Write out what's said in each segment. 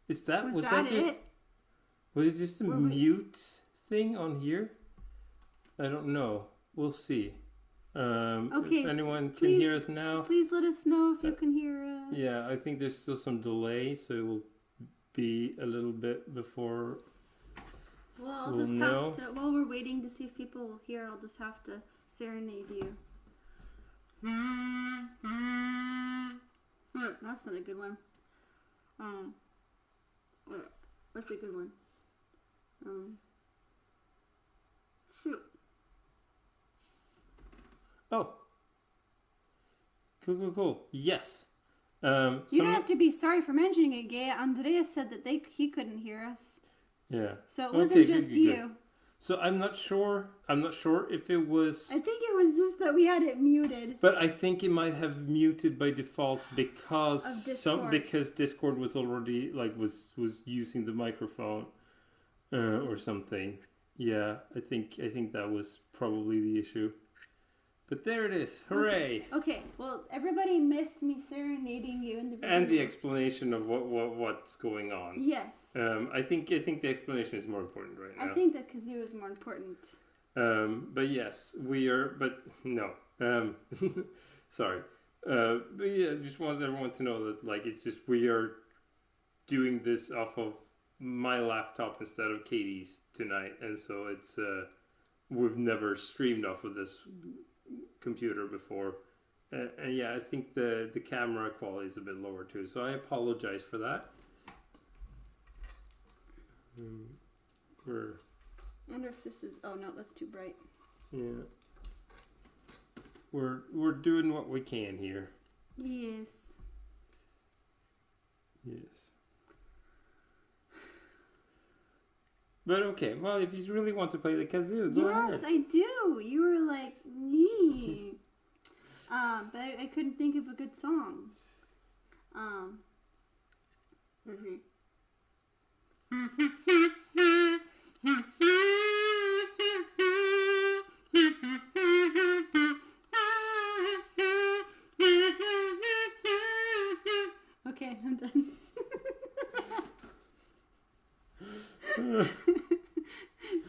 Is that was that just, it? was it just a mute thing on here? I don't know. We'll see. Okay. If anyone can hear us now, please let us know if you can hear us. Yeah, I think there's still some delay, so it will be a little bit before. Well, I'll just have to, while we're waiting to see if people will hear, I'll just have to serenade you. That's not a good one. What's a good one? Shoot. Oh. Cool. Yes. You don't have to be sorry for mentioning it, Gay. Andreas said that he couldn't hear us. Yeah. So it wasn't just good. you. So I'm not sure if it was. I think it was just that we had it muted. But I think it might have muted by default because Discord was already was using the microphone or something. Yeah, I think that was probably the issue. But there it is. Hooray! Okay. Well, everybody missed me serenading you in the beginning. And the explanation of what's going on. Yes. I think the explanation is more important right now. I think that kazoo is more important. But yes, we are. But no. Sorry. But yeah, I just wanted everyone to know that it's just we are doing this off of my laptop instead of Katie's tonight, and so it's we've never streamed off of this computer before, and yeah, I think the camera quality is a bit lower too, so I apologize for that. I wonder if this is, oh no, that's too bright. Yeah, we're doing what we can here. Yes. But okay, well, if you really want to play the kazoo, go ahead. Yes, I do. You were like, nee. But I couldn't think of a good song. Okay, I'm done.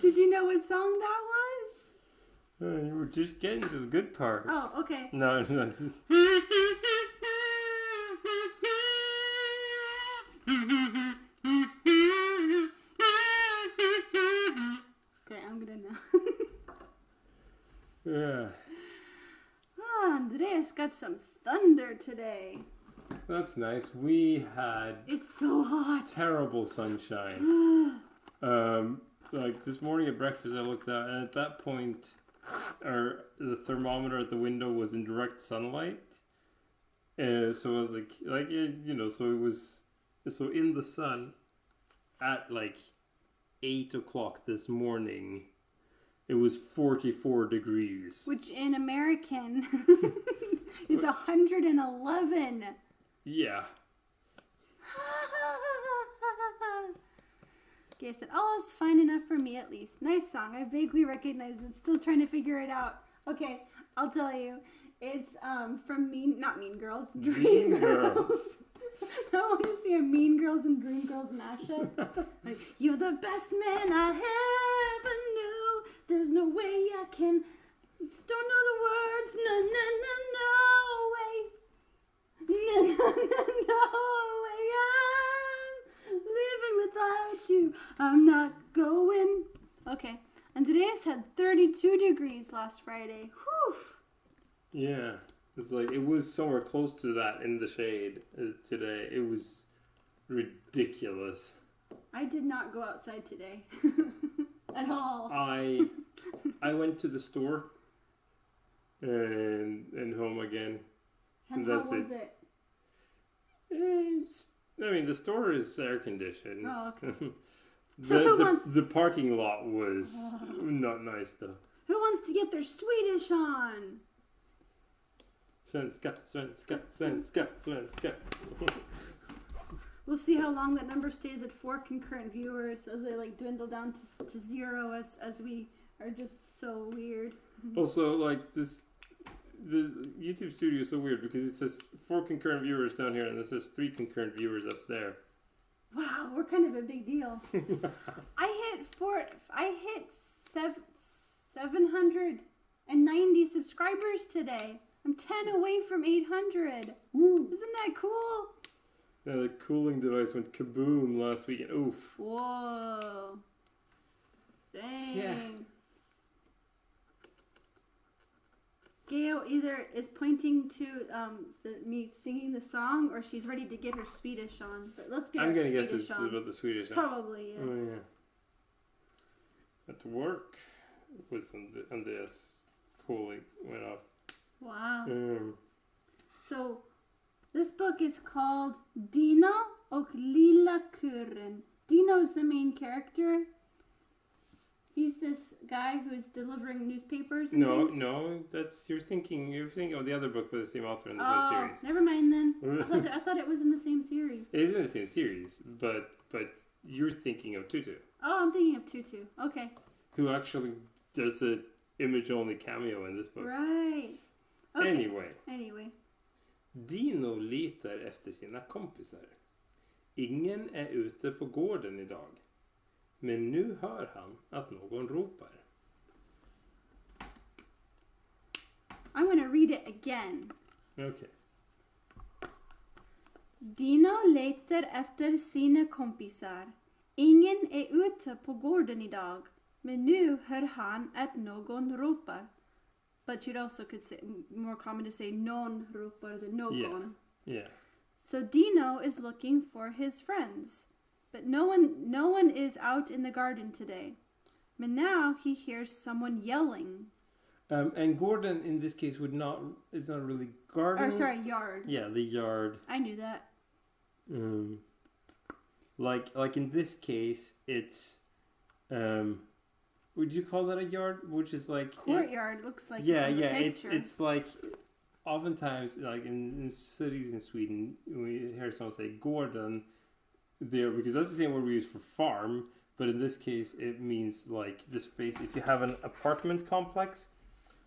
Did you know what song that was? You were just getting to the good part. Oh, okay. No. Okay, I'm gonna know. Yeah. Oh, Andreas got some thunder today. That's nice. We had It's so hot. terrible sunshine. This morning at breakfast I looked out, and at that point the thermometer at the window was in direct sunlight. So I was so it was in the sun at 8 o'clock this morning. It was 44 degrees. Which in American is 111. Yeah. Okay, I said, all is fine enough for me at least. Nice song. I vaguely recognize it. Still trying to figure it out. Okay, I'll tell you. It's from not Mean Girls, Dream Girls. I want to see a Mean Girls and Dream Girls mashup. You're the best man I ever knew. There's no way I can. Don't know the words. No way. No way. I'm living without you. I'm not going. Okay. And today's had 32 degrees last Friday. Whew. Yeah. It's it was somewhere close to that in the shade today. It was ridiculous. I did not go outside today. At all. I went to the store and home again. And how was it? The store is air conditioned. Oh, okay. The parking lot was not nice though. Who wants to get their Swedish on? Svenska. We'll see how long that number stays at 4 concurrent viewers as they dwindle down to 0 as we are just so weird. Also, the YouTube studio is so weird because it says 4 concurrent viewers down here and it says 3 concurrent viewers up there. Wow, we're kind of a big deal. I hit 790 subscribers today. I'm 10 away from 800. Woo. Isn't that cool? The cooling device went kaboom last weekend. Oof. Whoa. Dang. Yeah. Gail either is pointing to me singing the song, or she's ready to get her Swedish on. But let's get I'm her gonna Swedish guess it's on. about the Swedish one. Probably, yeah. Oh yeah. At work was on the cooling went off. Wow. So this book is called Dino och Lilla Kuren. Dino's the main character. He's this guy who's delivering newspapers and things. No, that's you're thinking of the other book by the same author in the same series. Never mind then. I thought it was in the same series. It is in the same series, but you're thinking of Tutu. Oh, I'm thinking of Tutu. Okay. Who actually does the image-only cameo in this book. Right. Okay. Anyway. Dino letar efter sina kompisar. Ingen är ute på gården idag. Men nu hör han att någon ropar. I'm going to read it again. Okay. Dino letar efter sina kompisar. Ingen är ute på gården idag. Men nu hör han att någon ropar. But you'd also could say, more common to say någon ropar than någon. Yeah. So Dino is looking for his friends. But no one is out in the garden today. But now he hears someone yelling. And Gordon in this case it's not really garden. Or sorry, yard. Yeah, the yard. I knew that. Like in this case, it's would you call that a yard? Which is like courtyard. Looks like yeah. Picture. It's like oftentimes like in cities in Sweden, we hear someone say Gordon there because that's the same word we use for farm. But in this case, it means like the space. If you have an apartment complex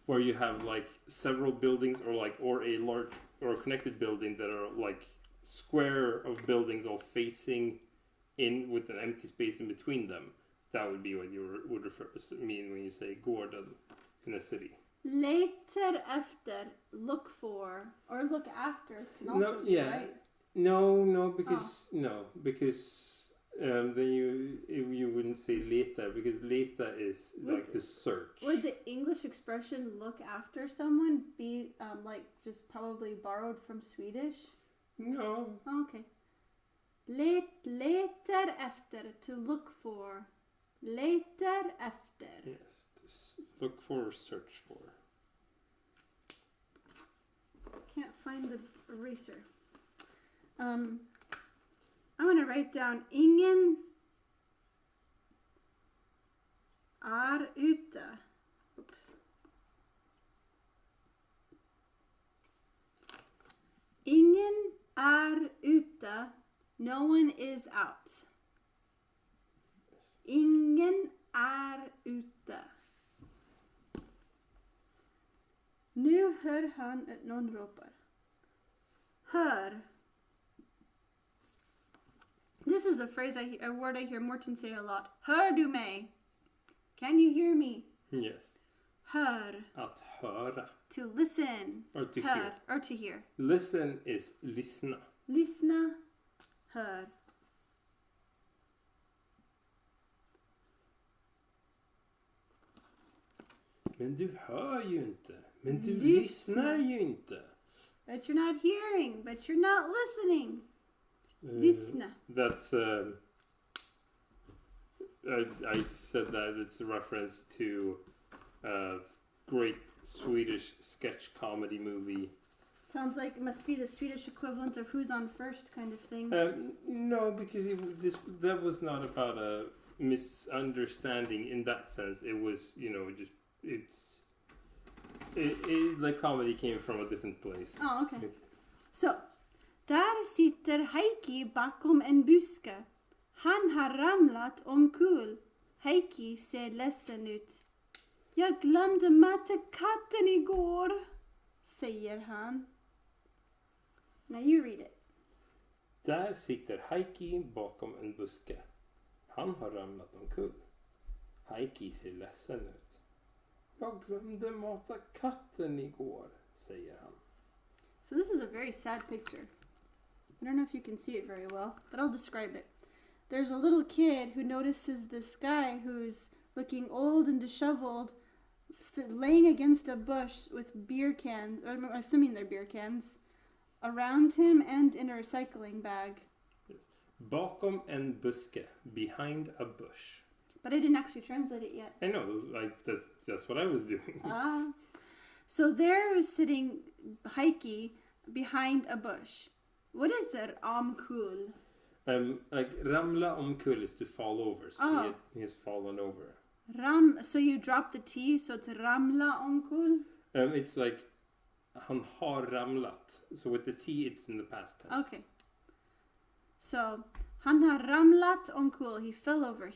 where you have like several buildings or a large or a connected building that are like square of buildings all facing in with an empty space in between them. That would be what you would mean when you say Gordon in a city. Letar efter, look for, or look after can also be right. No, because then you wouldn't say leta because leta is like to search. Would the English expression "look after someone" be like just probably borrowed from Swedish? No. Oh, okay. Letar efter, to look for. Letar efter. Yes, to look for or search for. Can't find the eraser. I'm going to write down ingen är ute. Oops. Ingen är ute. No one is out. Ingen är ute. Nu hör han att någon ropar. Hör. This is a phrase, a word I hear Morten say a lot. Hör du mig? Can you hear me? Yes. Hör. Att höra. To listen. Or to hör. hear. Or to hear. Listen is lyssna. Lyssna. Hör. Men du hör ju inte. Men du lyssnar ju inte. But you're not hearing. But you're not listening. Lyssna. That's I said that it's a reference to a great Swedish sketch comedy movie. Sounds like it must be the Swedish equivalent of Who's on First kind of thing. No, because that was not about a misunderstanding in that sense. It was, the comedy came from a different place. Oh, okay. Så, där sitter Heikki bakom en buske. Han har ramlat omkull. Heikki ser ledsen ut. Jag glömde matta katten igår, säger han. Now you read it. Där sitter Heikki bakom en buske. Han har ramlat omkull. Heikki ser ledsen ut. Jag glömde mata katten igår, säger han. So this is a very sad picture. I don't know if you can see it very well, but I'll describe it. There's a little kid who notices this guy who's looking old and disheveled, laying against a bush with beer cans, or I'm assuming they're beer cans, around him and in a recycling bag. Yes. Bakom en buske, behind a bush. But I didn't actually translate it yet. I know, that's what I was doing. So there is sitting Heikki behind a bush. What is that omkull? Like ramla omkull is to fall over, so he has fallen over. So you drop the T, so it's ramla omkull? It's like han har ramlat. So with the T, it's in the past tense. Okay. So han har ramlat omkull. He fell over.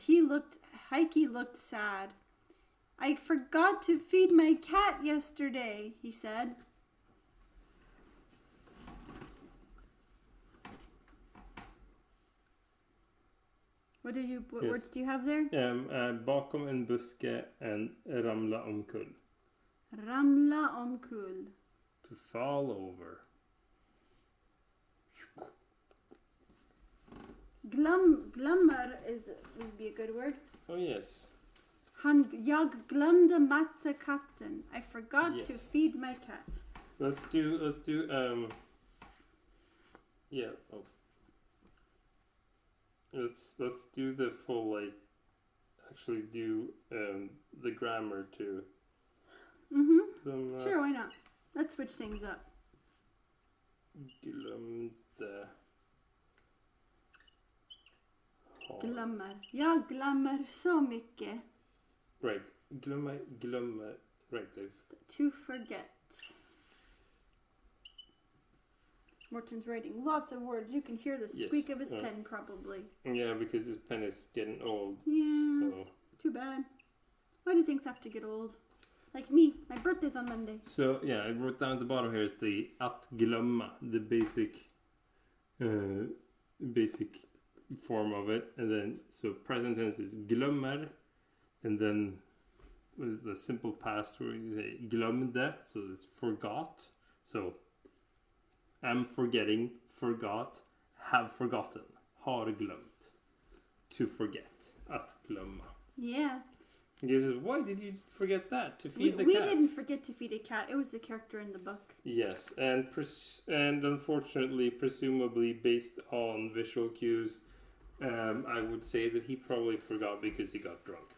Heikki looked sad. I forgot to feed my cat yesterday, he said. What words do you have there? Bakom en buske and ramla omkull. Ramla omkull. To fall over. Glömmer would be a good word. Oh yes. Jag glömde matta katten. I forgot to feed my cat. Let's do yeah. Oh. Let's do the full, like, actually do the grammar too. Sure, why not? Let's switch things up. Glömde. Glömmer. Jag glömmer så mycket. Right. Glömmer. Right. To forget. Morton's writing lots of words. You can hear the squeak of his pen probably. Yeah, because his pen is getting old. Yeah. So. Too bad. Why do things have to get old? Like me. My birthday's on Monday. So, yeah, I wrote down at the bottom here is the att glömma. The basic form of it. And then, so present tense is glömmer. And then the simple past where you say glömde. So it's forgot. So, am forgetting, forgot, have forgotten, har glömt, to forget, att glömma. Yeah. Says, why did you forget that? To feed the cat? We didn't forget to feed a cat. It was the character in the book. Yes, and unfortunately, presumably based on visual cues, I would say that he probably forgot because he got drunk.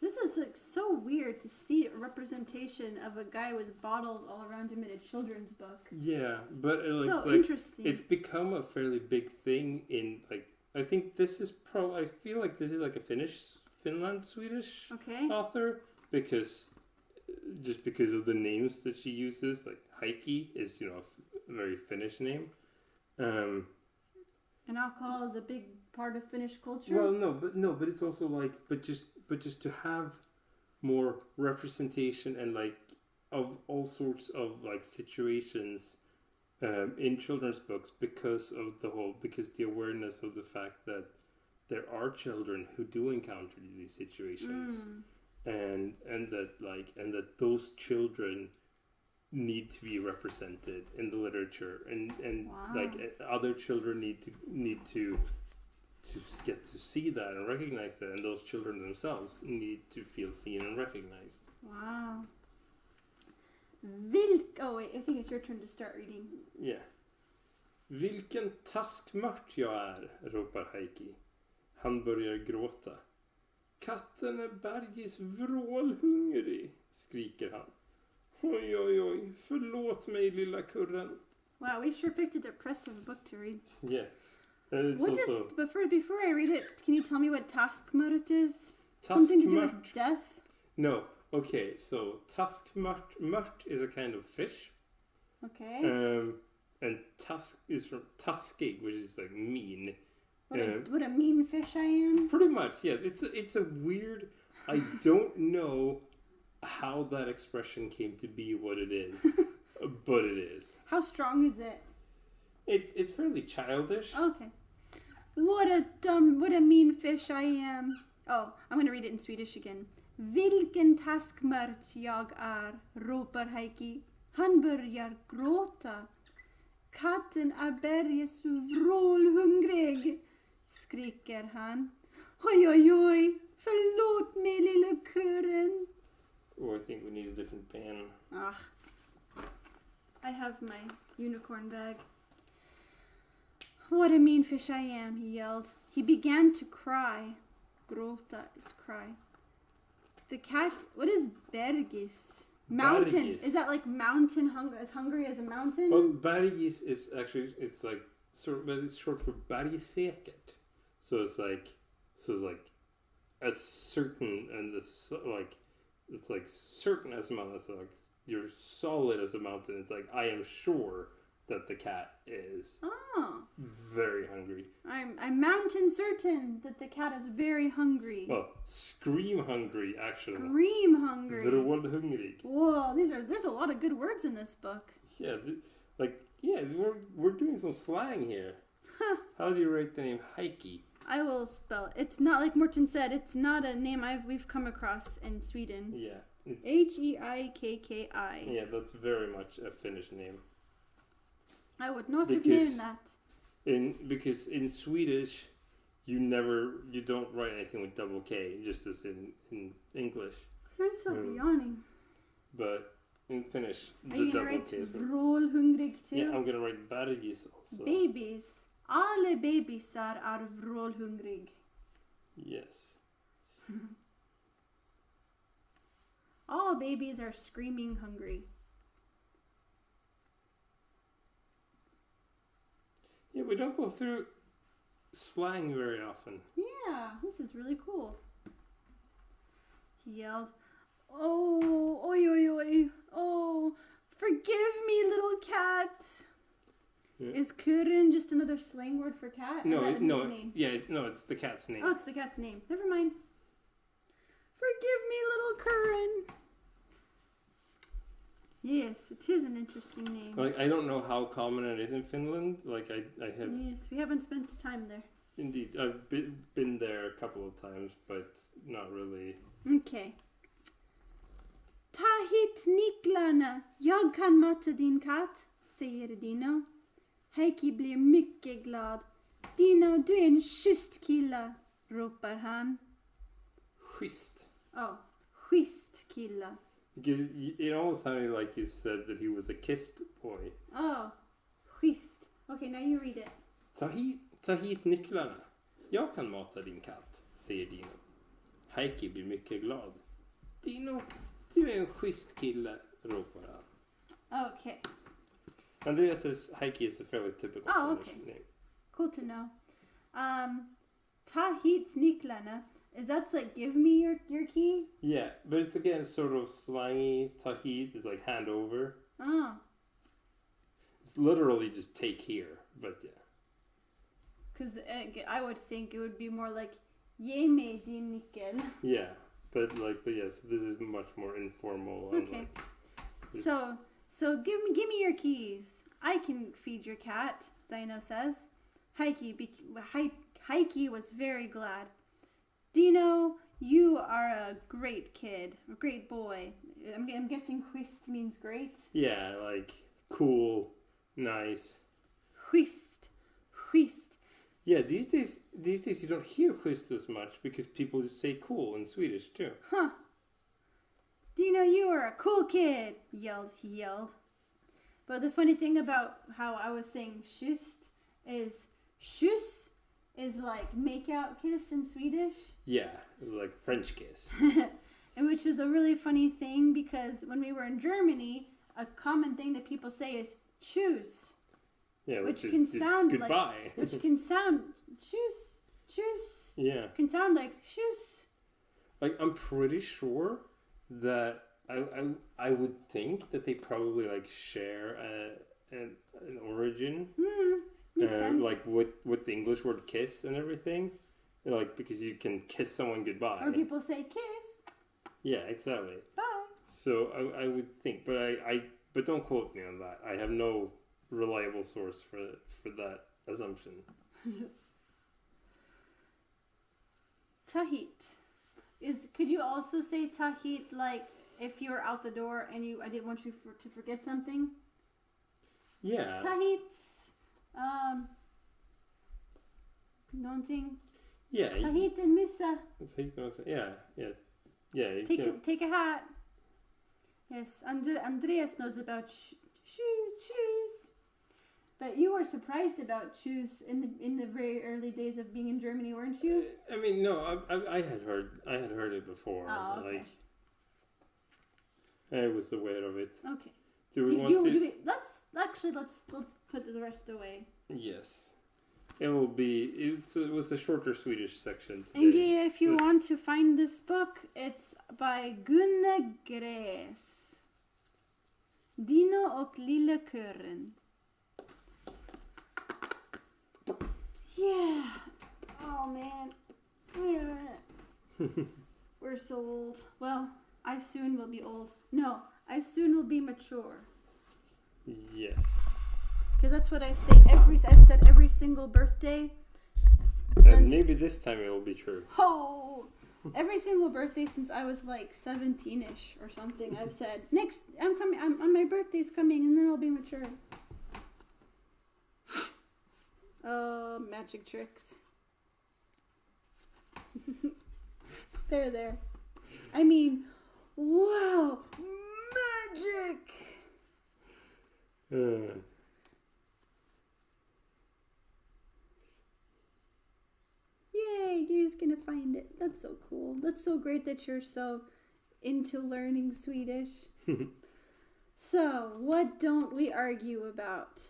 This is like so weird to see a representation of a guy with bottles all around him in a children's book. Yeah, but interesting. It's become a fairly big thing in, like, I think this is I feel like this is like a Finland Swedish author, because of the names that she uses. Like Heikki is, a very Finnish name. And alcohol is a big part of Finnish culture. Well, but it's also like, but just to have more representation and like of all sorts of like situations in children's books because the awareness of the fact that there are children who do encounter these situations, and that those children need to be represented in the literature, and like other children need to get to see that and recognize that, and those children themselves need to feel seen and recognized. Wow. Oh wait, I think it's your turn to start reading. Yeah. Vilken taskmört jag är, ropar Heikki. Han börjar gråta. Katten är Bergis vrålhungrig, skriker han. Oj, förlåt mig lilla kurren. Wow, we sure picked a depressive book to read. Yeah. Before I read it, can you tell me what taskmört is? Something to do with death? No. Okay, so taskmört is a kind of fish. Okay. And tusk is from tuskig, which is like mean. What a mean fish I am. Pretty much, yes. It's a weird. I don't know how that expression came to be what it is, but it is. How strong is it? It's fairly childish. Okay. What a mean fish I am. Oh, I'm going to read it in Swedish again. Vilken taskmört jag är, ropar Heikki. Han börjar gråta. Katten är bergets vrålhungrig, skriker han. Oj, oj, oj. Förlåt mig, lilla kuren. Oh, I think we need a different pen. Ah, I have my unicorn bag. What a mean fish I am, he yelled. He began to cry. Gråta is cry. The cat, what is bergis? Mountain. Bergis. Is that like mountain as hungry as a mountain? Well, bergis is actually, it's like, but it's short for bergsäkert. So it's like a certain, and it's like certain as a mountain. It's like you're solid as a mountain. It's like, I am sure that the cat is very hungry. I'm mountain certain that the cat is very hungry. Well, scream hungry, actually. Scream hungry. Vrålhungrig. Whoa, there's a lot of good words in this book. Yeah, we're doing some slang here. Huh. How do you write the name Heikki? I will spell it. It's not like Morten said. It's not a name we've come across in Sweden. Yeah. Heikki. Yeah, that's very much a Finnish name. I would not have known that. Because in Swedish, you don't write anything with double K, just as in English. I'm so yawning. But in Finnish, Are you double gonna write K is vrålhungrig too? Yeah, I'm gonna write bergis also. Babies. Alla bebisar är vrålhungrig. Yes. All babies are screaming hungry. Yeah, we don't go through slang very often. Yeah, this is really cool. He yelled, "Oh, oi, oi, oi. Oh, forgive me, little cat." Yeah. Is kuren just another slang word for cat? No, Or is that a nickname? it's the cat's name. Oh, it's the cat's name. Never mind. Forgive me, little kuren. Yes, it is an interesting name. Like, I don't know how common it is in Finland. Like, I have... Yes, we haven't spent time there. Indeed. I've been there a couple of times, but not really. Okay. Ta hit nycklarna. Jag kan matta din katt, säger Dino. Heikki blir mycket glad. Dino, du är en schysst kille, ropar han. Schysst. Oh, schysst kille. Because it almost sounded like you said that he was a kissed boy. Oh, schysst. Okay, now you read it. Ta hit nycklarna. Jag kan mata din katt, säger Dino. Heikki blir mycket glad. Dino, du är en schysst kille, ropar han. Okay. Andreas says Heikki is a fairly typical Finnish name. Cool to know. Ta hit nycklarna. Is that like give me your key? Yeah, but it's again sort of slangy. Tahit is like hand over. Oh. It's literally just take here, but yeah. Because I would think it would be more like ge mig din nyckel. Yeah, but yes, this is much more informal. Okay. So give me your keys. I can feed your cat, Dino says. Heikki was very glad. Dino, you are a great kid, a great boy. I'm guessing schysst means great. Yeah, like cool, nice. Schysst. Yeah, these days you don't hear schysst as much because people just say cool in Swedish too. Huh. Dino, you are a cool kid, he yelled. But the funny thing about how I was saying schysst is kyss is like make out kiss in Swedish. Yeah, it's like French kiss. And which was a really funny thing because when we were in Germany, a common thing that people say is tschüss. Yeah, which can sound goodbye. Which can sound tschüss. Yeah. Can sound like tschüss. Like I'm pretty sure that I would think that they probably like share an origin. Makes sense. Like with the English word kiss and everything, like because you can kiss someone goodbye. Or people say kiss. Yeah, exactly. Bye. So I would think, but but don't quote me on that. I have no reliable source for that assumption. Tahit. Could you also say tahit like if you're out the door and I didn't want you to forget something? Yeah. Tahit. Någonting. Yeah. Tahit and Musa. Yeah. Take a hat. Yes, Andreas knows about shoes. But you were surprised about shoes in the very early days of being in Germany, weren't you? I mean, no, I had heard it before. Oh, okay. Like, I was aware of it. Okay. Do we want to? Let's put the rest away. Yes. It was a shorter Swedish section today. Inge, if you want to find this book, it's by Gunnar Gräs. Dino och lilla kören. Yeah. Oh man. We're so old. Well, I soon will be old. No, I soon will be mature. Yes. Because that's what I say I've said every single birthday. And maybe this time it will be true. Oh! Every single birthday since I was like 17-ish or something, I've said, I'm on my birthday's coming and then I'll be mature. Oh, magic tricks. There. I mean, wow! Magic! Yay, Gay's gonna find it. That's so cool. That's so great that you're so into learning Swedish. So, what don't we argue about?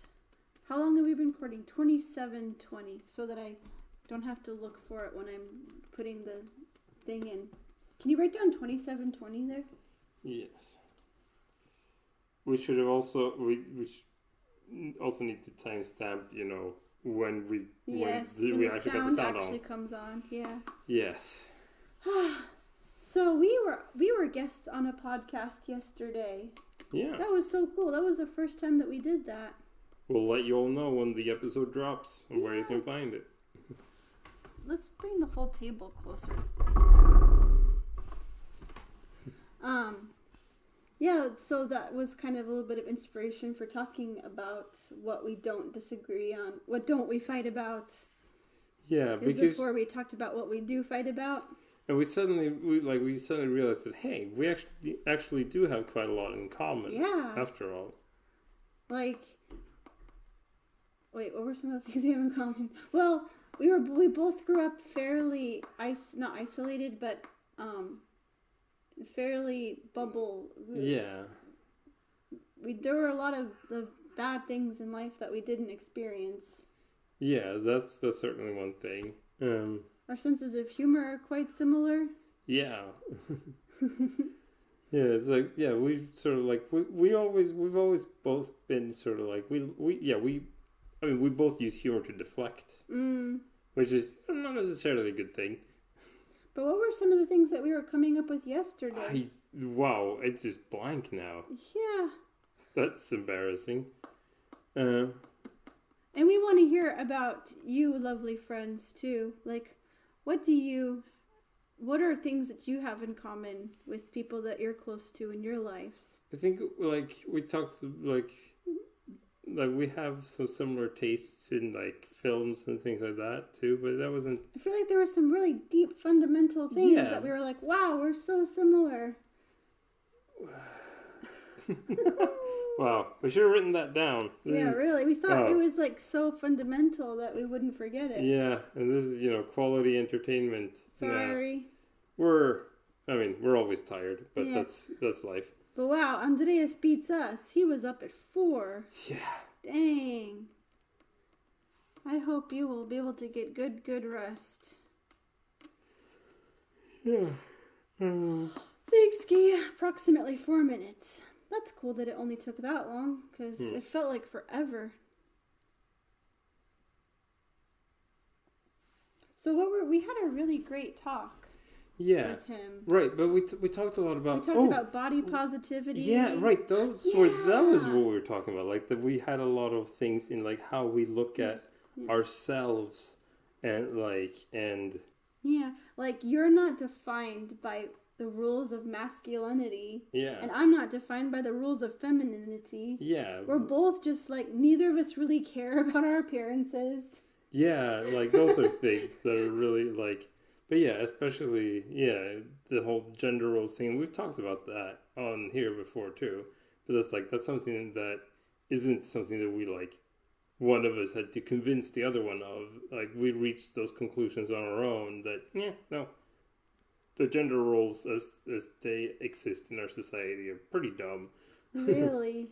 How long have we been recording? 27:20, so that I don't have to look for it when I'm putting the thing in. Can you write down 27:20 there? Yes. We should have also we also need to timestamp, when we when actually got the sound actually on. comes on. Yeah. Yes. So we were guests on a podcast yesterday. Yeah. That was so cool. That was the first time that we did that. We'll let you all know when the episode drops and where you can find it. Let's bring the whole table closer. Yeah, so that was kind of a little bit of inspiration for talking about what we don't disagree on. What don't we fight about? Yeah, because before we talked about what we do fight about. And we suddenly realized that, hey, we actually do have quite a lot in common. Yeah. After all. Like, wait, what were some of the things we have in common? Well, we both grew up fairly not isolated, but fairly bubble. Yeah. There were a lot of bad things in life that we didn't experience. Yeah, that's certainly one thing. Our senses of humor are quite similar. Yeah. Yeah, it's like, yeah, we've sort of like we've always both been sort of like we both use humor to deflect. Which is not necessarily a good thing. But what were some of the things that we were coming up with yesterday? Wow, it's just blank now. Yeah. That's embarrassing. And we want to hear about you, lovely friends, too. Like, what are things that you have in common with people that you're close to in your lives? I think, like, we talked, like we have some similar tastes in, like, films and things like that, too, but that wasn't... I feel like there were some really deep, fundamental things that we were like, wow, we're so similar. Wow, we should have written that down. Really. We thought it was, like, so fundamental that we wouldn't forget it. Yeah, and this is, quality entertainment. Sorry. We're always tired, but that's life. But wow, Andreas beats us. He was up at 4. Yeah. Dang. I hope you will be able to get good rest. Yeah. Thanks, Gia. Approximately 4 minutes. That's cool that it only took that long, because it felt like forever. So we had a really great talk. with him. Right, but we talked a lot about... We talked about body positivity. Yeah, right, that was what we were talking about. Like, that we had a lot of things in, like, how we look at ourselves and, like, and... Yeah, like, you're not defined by the rules of masculinity. Yeah. And I'm not defined by the rules of femininity. Yeah. We're both just, like, neither of us really care about our appearances. Yeah, like, those are things that are really, like... But yeah, especially, the whole gender roles thing. We've talked about that on here before too. But that's something that isn't something that we, like, one of us had to convince the other one of. Like, we reached those conclusions on our own that, no. The gender roles as they exist in our society are pretty dumb. Really?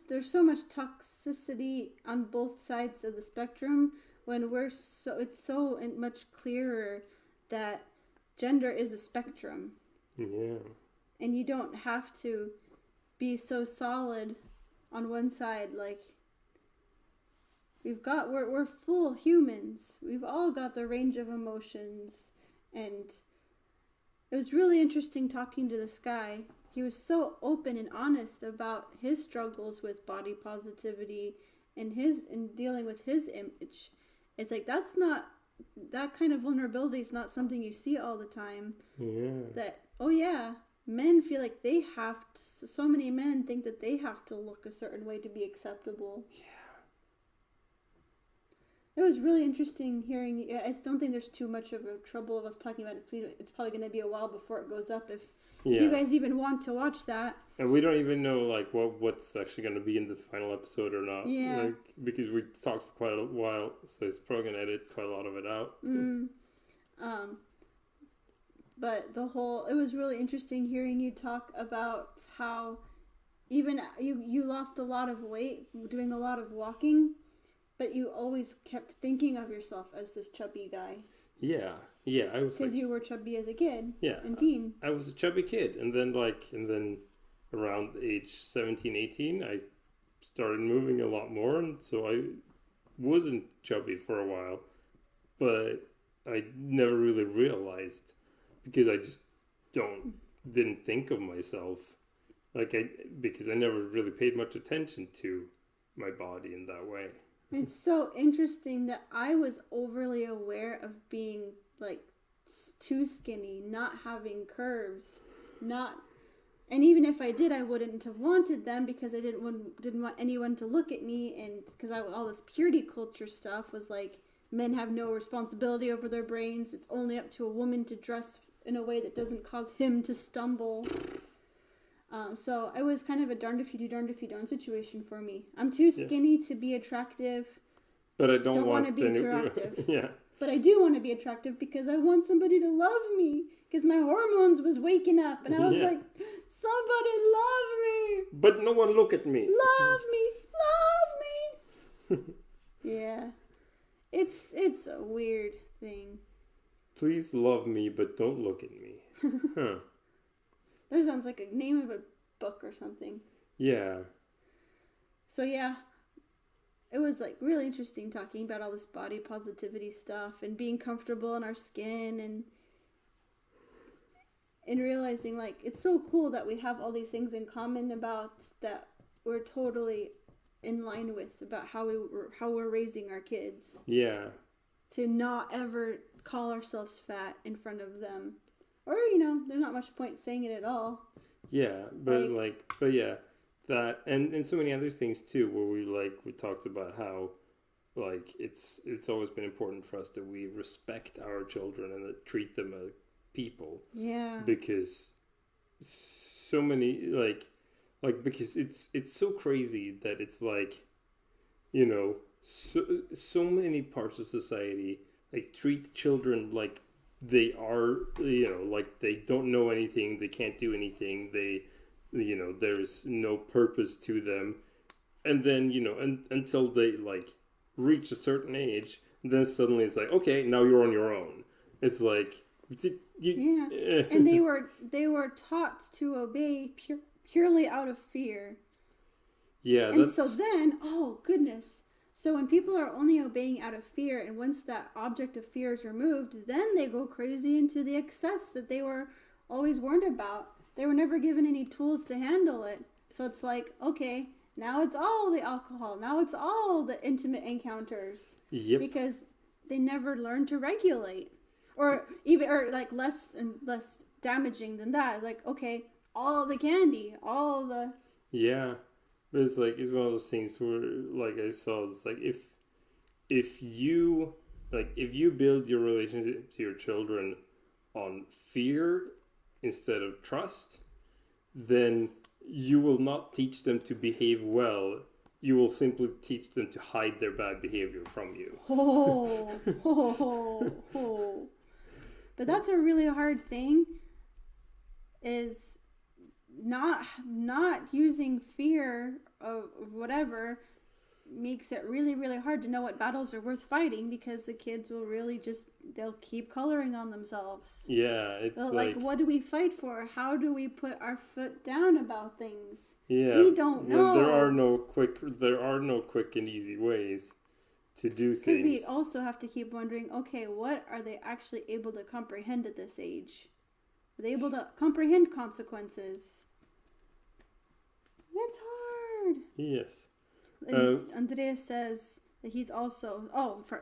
There's so much toxicity on both sides of the spectrum. When it's so much clearer that gender is a spectrum. Yeah. And you don't have to be so solid on one side. Like, we're full humans. We've all got the range of emotions. And it was really interesting talking to this guy. He was so open and honest about his struggles with body positivity and dealing with his image. It's like, that kind of vulnerability is not something you see all the time. Yeah. Men feel like so many men think that they have to look a certain way to be acceptable. Yeah. It was really interesting hearing. I don't think there's too much of a trouble of us talking about it. It's probably going to be a while before it goes up if you guys even want to watch that. And we don't even know, like, what's actually going to be in the final episode or not. Yeah. Like, because we talked for quite a while, so it's probably going to edit quite a lot of it out. But it was really interesting hearing you talk about how even you lost a lot of weight doing a lot of walking, but you always kept thinking of yourself as this chubby guy. Yeah, I was because you were chubby as a kid. Yeah, and teen. I was a chubby kid, and then around age 17, 18, I started moving a lot more, and so I wasn't chubby for a while, but I never really realized because I just didn't think of myself because I never really paid much attention to my body in that way. It's so interesting that I was overly aware of being, like, too skinny, not having curves, and even if I did, I wouldn't have wanted them because I didn't want anyone to look at me, and because all this purity culture stuff was like, men have no responsibility over their brains, it's only up to a woman to dress in a way that doesn't cause him to stumble. So it was kind of a darned if you do, darned if you don't situation for me. I'm too skinny to be attractive. But I don't want to be attractive. Yeah. But I do want to be attractive because I want somebody to love me. Because my hormones was waking up. And I was like, somebody love me. But no one look at me. Love me. Yeah. It's a weird thing. Please love me, but don't look at me. Huh. That sounds like a name of a book or something. Yeah. So yeah, it was like really interesting talking about all this body positivity stuff and being comfortable in our skin and realizing like it's so cool that we have all these things in common about that we're totally in line with about how we're raising our kids. Yeah. To not ever call ourselves fat in front of them. Or, there's not much point saying it at all. Yeah, but yeah, that and so many other things too, where we talked about how like it's always been important for us that we respect our children and that treat them as people. Yeah. Because so many because it's so crazy that it's like, so many parts of society like treat children like they are, like they don't know anything, they can't do anything, they, there's no purpose to them. And then, until they like reach a certain age, then suddenly it's like, okay, now you're on your own. It's like, and they were taught to obey purely out of fear. Yeah. And so then, oh goodness. So when people are only obeying out of fear, and once that object of fear is removed, then they go crazy into the excess that they were always warned about. They were never given any tools to handle it. So it's like, okay, now it's all the alcohol. Now it's all the intimate encounters. Yep. Because they never learned to regulate. Or like less and less damaging than that. Like, okay, all the candy, all the... Yeah. But it's like, it's one of those things where, like I saw, it's like, if you build your relationship to your children on fear instead of trust, then you will not teach them to behave well. You will simply teach them to hide their bad behavior from you. But that's a really hard thing, is not using fear of whatever makes it really, really hard to know what battles are worth fighting, because the kids will really they'll keep coloring on themselves. Yeah, it's like, what do we fight for? How do we put our foot down about things? Yeah, we don't know. There are no quick and easy ways to do things. Because we also have to keep wondering, okay, what are they actually able to comprehend at this age? Are they able to comprehend consequences? It's hard. Yes. Andreas says that he's also...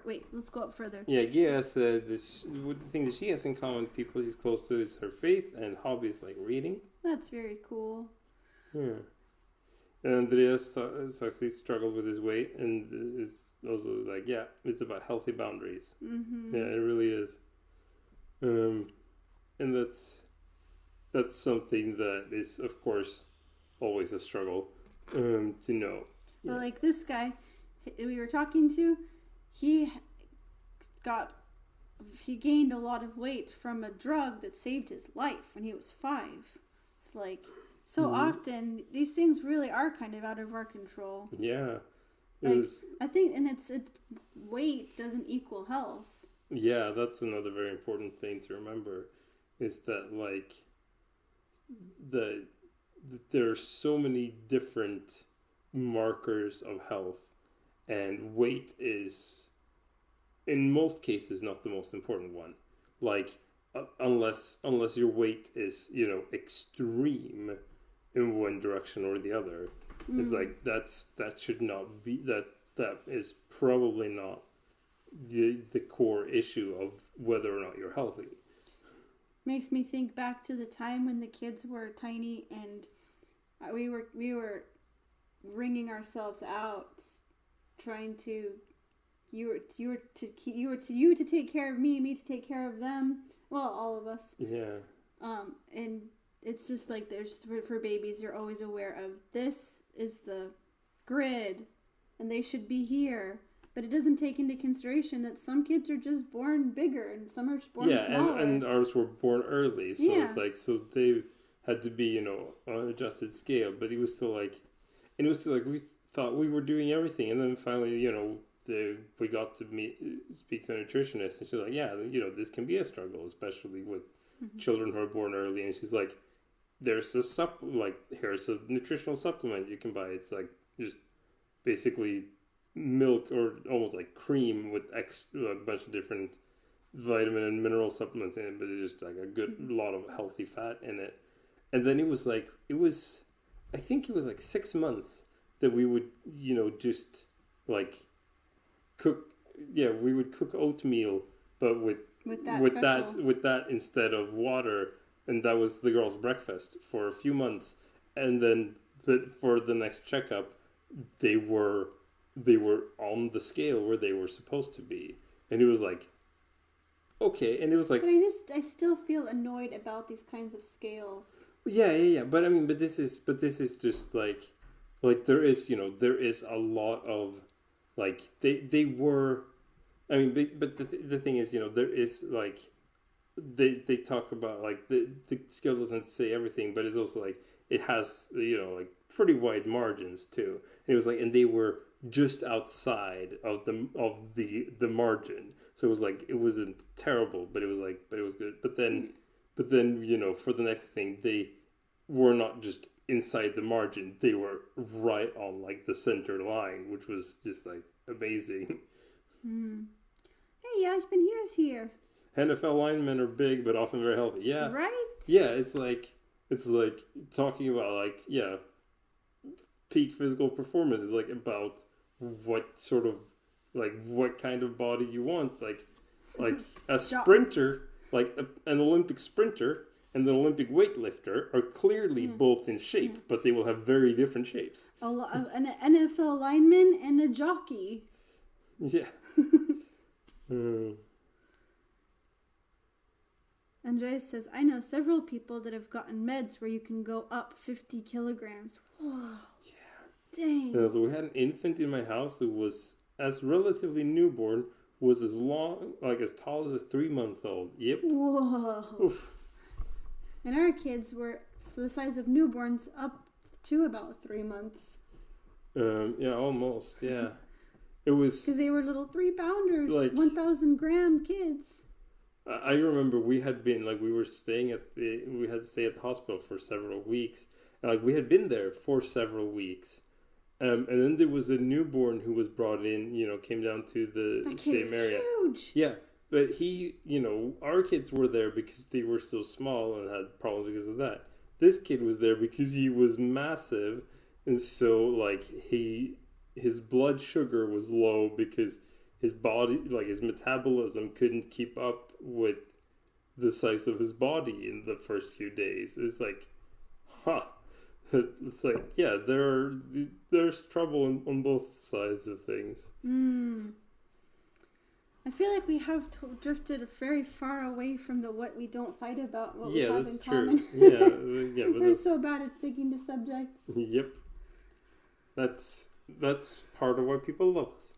wait, let's go up further. Yeah, Gia said the thing that she has in common with people she's close to is her faith and hobbies like reading. That's very cool. Yeah. And Andreas he struggled with his weight, and it's also like, yeah, it's about healthy boundaries. Mm-hmm. Yeah, it really is. And that's something that is, of course, always a struggle to know. But like this guy we were talking to, he gained a lot of weight from a drug that saved his life when he was 5. It's like, so often these things really are kind of out of our control. Yeah. I think, and it's weight doesn't equal health. Yeah, that's another very important thing to remember, is that like there are so many different markers of health, and weight is in most cases not the most important one. Like unless your weight is, extreme in one direction or the other. It's like that should not be, that is probably not the core issue of whether or not you're healthy. Makes me think back to the time when the kids were tiny and we were wringing ourselves out trying to you to take care of me to take care of them, well, all of us. Yeah. And it's just like, there's for babies, you're always aware of, this is the grid and they should be here, but it doesn't take into consideration that some kids are just born bigger and some are born smaller. and ours were born early, so yeah. It's like, so they had to be, on an adjusted scale, but it was still like, we thought we were doing everything, and then finally, we got to speak to a nutritionist, and she's like, yeah, this can be a struggle, especially with children who are born early, and she's like, here's a nutritional supplement you can buy. It's like just basically milk or almost like cream with a bunch of different vitamin and mineral supplements in it, but it's just like a good lot of healthy fat in it. And then I think it was like 6 months that we would, just like cook. Yeah, we would cook oatmeal, but with that instead of water, and that was the girls' breakfast for a few months. And then for the next checkup, they were on the scale where they were supposed to be, and it was like, okay, and it was like, but I still feel annoyed about these kinds of scales. Yeah. But I mean, but this is just like there is a lot of like they were. I mean, but the thing is, there is like they talk about like the scale doesn't say everything, but it's also like it has like pretty wide margins too. And it was like, and they were just outside of the margin, so it was like, it wasn't terrible, but it was good. But then for the next thing, they were not just inside the margin, they were right on like the center line, which was just like, amazing. Hey, here's here. NFL linemen are big, but often very healthy. Yeah. Right? Yeah, it's like talking about like, peak physical performance is like about what sort of like what kind of body you want. Like a sprinter, like an Olympic sprinter and an Olympic weightlifter are clearly both in shape, but they will have very different shapes. An NFL lineman and a jockey. Yeah. Andreas says, I know several people that have gotten meds where you can go up 50 kilograms. Whoa. Yeah. Dang. Yeah, so we had an infant in my house who was, as relatively newborn, was as tall as a 3-month-old. Yep. Whoa. Oof. And our kids were the size of newborns up to about 3 months. Yeah, almost, yeah. It was... Because they were little 3-pounders, 1,000-gram kids. I remember we had been, we had to stay at the hospital for several weeks. And, we had been there for several weeks. And then there was a newborn who was brought in, came down to the same area. Huge. Yeah, but he, our kids were there because they were so small and had problems because of that. This kid was there because he was massive. And so, his blood sugar was low because his body, his metabolism couldn't keep up with the size of his body in the first few days. It's It's there's trouble on both sides of things. I feel like we have drifted very far away from what we don't fight about, what we have in common. True. Yeah, We're so bad at sticking to subjects. Yep. That's part of why people love us.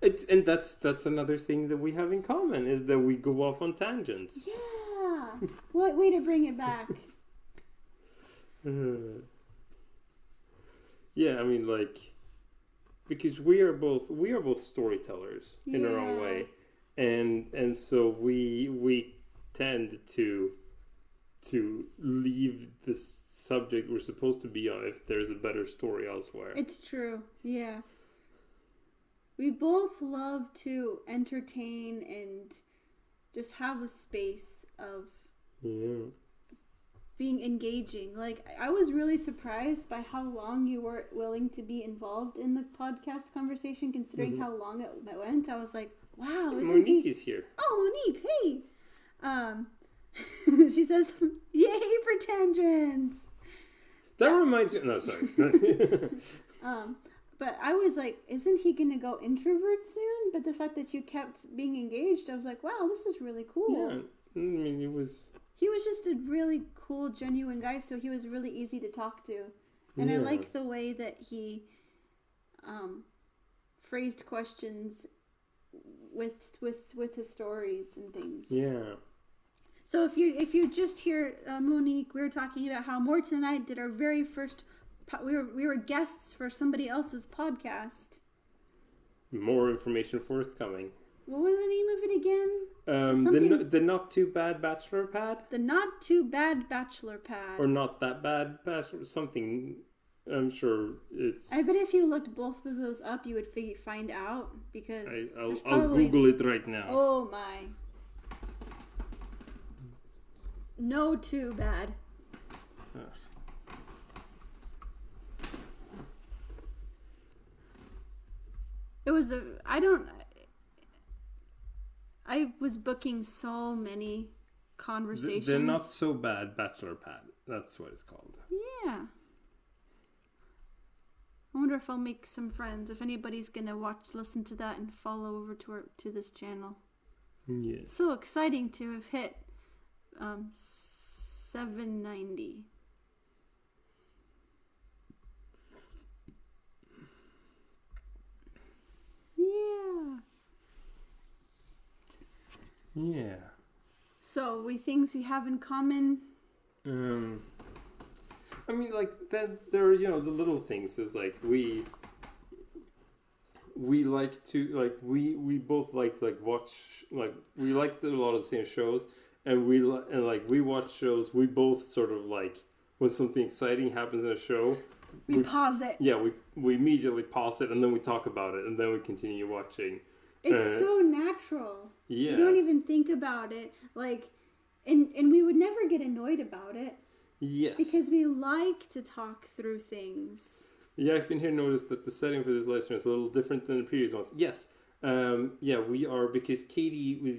That's another thing that we have in common is that we go off on tangents. Yeah. What way to bring it back? Yeah, I mean, because we are both storytellers in our own way, and so we tend to leave the subject we're supposed to be on if there's a better story elsewhere. It's true. Yeah. We both love to entertain and just have a space of being engaging. I was really surprised by how long you were willing to be involved in the podcast conversation, considering how long it went. I was like, wow. Monique is here. Oh, Monique, hey. She says, yay for tangents. That reminds me. No, sorry. But I was like, isn't he going to go introvert soon? But the fact that you kept being engaged, I was like, wow, this is really cool. Yeah, I mean, He was just a really cool, genuine guy, so he was really easy to talk to. And I like the way that he phrased questions with his stories and things. Yeah. So if you just hear Monique, we were talking about how Morton and I did our very first. We were guests for somebody else's podcast. More information forthcoming. What was the name of it again? The Not Too Bad Bachelor Pad? The Not Too Bad Bachelor Pad. Or Not That Bad Bachelor, something. I'm sure it's... I bet if you looked both of those up, you would find out, because... I'll Google it right now. Oh my. No Too Bad. It was I was booking so many conversations. The Not So Bad Bachelor Pad. That's what it's called. Yeah. I wonder if I'll make some friends. If anybody's gonna listen to that and follow over to this channel. Yes. So exciting to have hit 790. Yeah. So things we have in common. I mean, there are, the little things. Is we like to we both like to watch we like a lot of the same shows, and we watch shows. We both sort of when something exciting happens in a show, we pause it. Yeah, we immediately pause it and then we talk about it and then we continue watching. It's so natural. Yeah. You don't even think about it. Like, and we would never get annoyed about it. Yes. Because we like to talk through things. Yeah, I've been here noticed that the setting for this live stream is a little different than the previous ones. Yes. Yeah, we are, because Katie was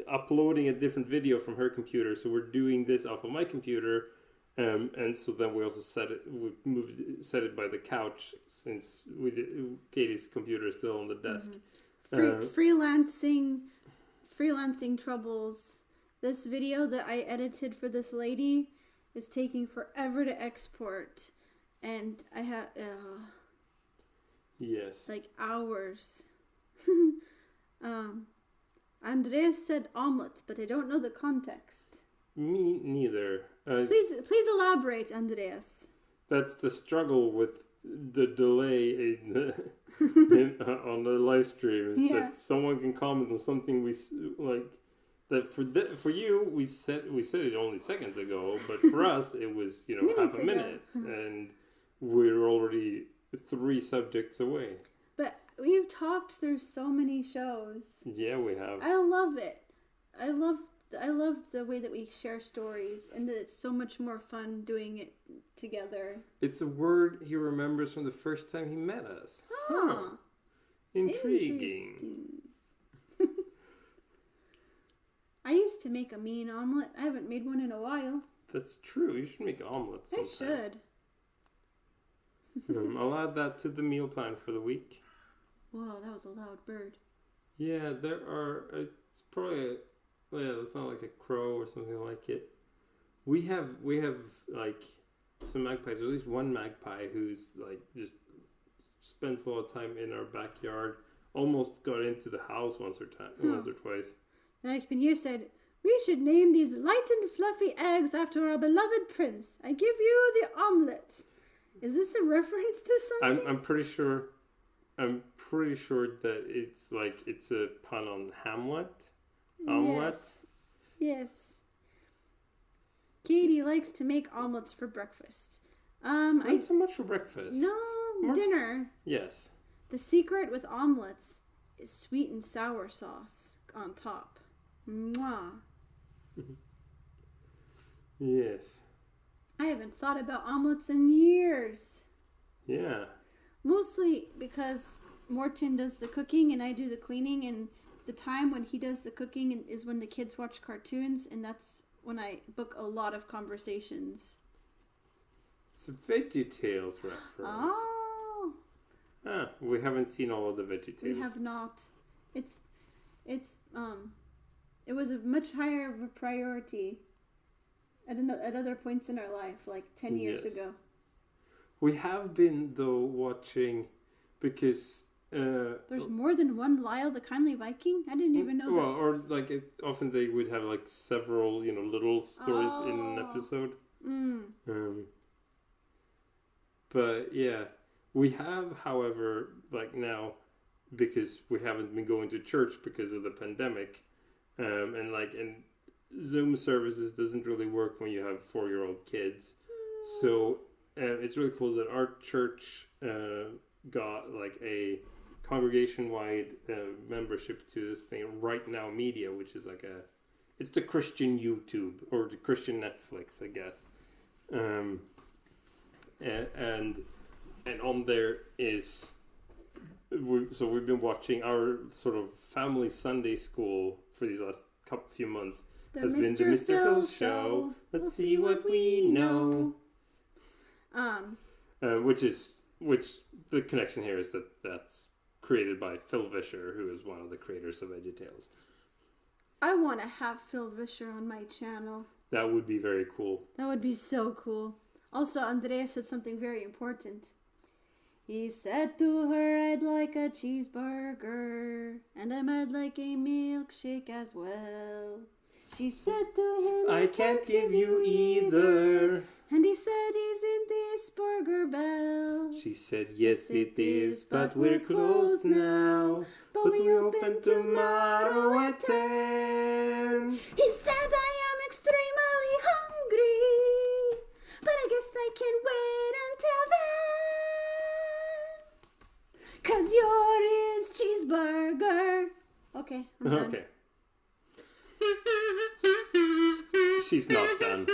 uploading a different video from her computer, so we're doing this off of my computer. And so then we also set it by the couch, since Katie's computer is still on the desk. Freelancing troubles. This video that I edited for this lady is taking forever to export, and I have yes, like hours. Andres said omelets, but I don't know the context. Me neither. Please elaborate, Andreas. That's the struggle with the delay on the live stream. Is that someone can comment on something we like. That for you we said it only seconds ago, but for us it was half a minute, and we're already 3 subjects away. But we've talked through so many shows. Yeah, we have. I love it. I love the way that we share stories, and that it's so much more fun doing it together. It's a word he remembers from the first time he met us. Huh. Intriguing. I used to make a mean omelet. I haven't made one in a while. That's true. You should make omelets sometime. I should. I'll add that to the meal plan for the week. Whoa, that was a loud bird. Yeah, there are. It's probably it's not like a crow or something like it. We have like some magpies. Or at least one magpie who's like just spends a lot of time in our backyard. Almost got into the house once or twice. Like here said, we should name these light and fluffy eggs after our beloved prince. I give you the omelet. Is this a reference to something? I'm pretty sure that it's a pun on Hamlet. Omelette. Yes. Katie likes to make omelets for breakfast. Not so much for breakfast. No, dinner. Yes. The secret with omelets is sweet and sour sauce on top. Mwah. Yes. I haven't thought about omelets in years. Yeah. Mostly because Morton does the cooking and I do the cleaning, and the time when he does the cooking is when the kids watch cartoons, and that's when I book a lot of conversations. It's a VeggieTales reference. Oh. We haven't seen all of the VeggieTales. We have not. It was a much higher of a priority at other points in our life, like 10 years ago. We have been, though, watching, because... There's more than one Lyle the Kindly Viking? I didn't even know that. Well, or often they would have several, little stories in an episode. But yeah, we have, however, now, because we haven't been going to church because of the pandemic, and Zoom services doesn't really work when you have 4-year-old kids. So it's really cool that our church got a congregation-wide membership to this thing, Right Now Media, which is it's the Christian YouTube or the Christian Netflix, I guess. And on there is we've been watching our sort of family Sunday school for these last few months. Has been the Mr. Phil Show. Let's see what we know. Which the connection here is that's created by Phil Vischer, who is one of the creators of VeggieTales. I want to have Phil Vischer on my channel. That would be very cool. That would be so cool. Also, Andreas said something very important. He said to her, I'd like a cheeseburger, and I might like a milkshake as well. She said to him, I can't give you either. And he said, isn't this Burger Bell? She said, yes it is, but we're closed now. But we open tomorrow at 10. He said, I am extremely hungry, but I guess I can wait until then. 'Cause yours is cheeseburger. Okay, I'm done. Okay. She's not done.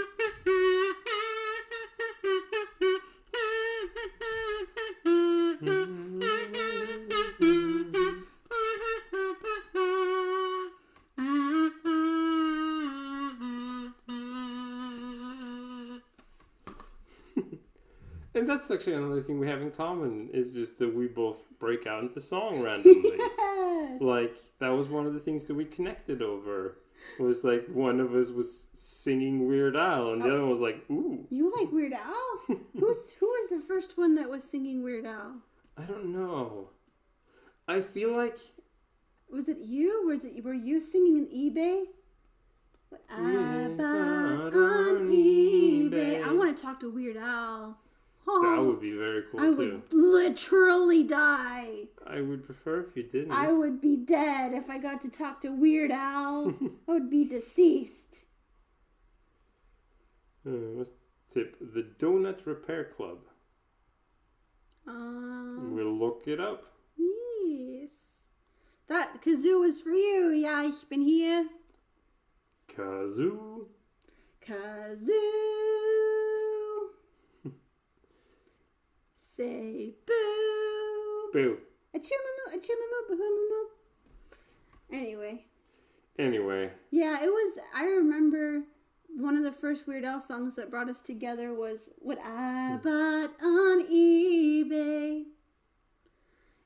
And that's actually another thing we have in common is just that we both break out into song randomly. Yes. Like, that was one of the things that we connected over. It was like one of us was singing Weird Al and the other one was like, ooh. You like Weird Al? Who was the first one that was singing Weird Al? I don't know. I feel like... Was it you? Were you singing in eBay? What I bought on eBay. I want to talk to Weird Al. Oh, that would be very cool, I too. would literally die. I would prefer if you didn't. I would be dead if I got to talk to Weird Al. I would be deceased. Let's tip the Donut Repair Club. We'll look it up. Yes. That kazoo is for you. Ja, ich bin hier. Kazoo. Kazoo. Say boo. Boo. A-choo-moo-moo, a-choo-moo-moo, boo-hoo-moo-moo. Anyway. Yeah, it was, I remember one of the first Weird Al songs that brought us together was What I Bought on eBay.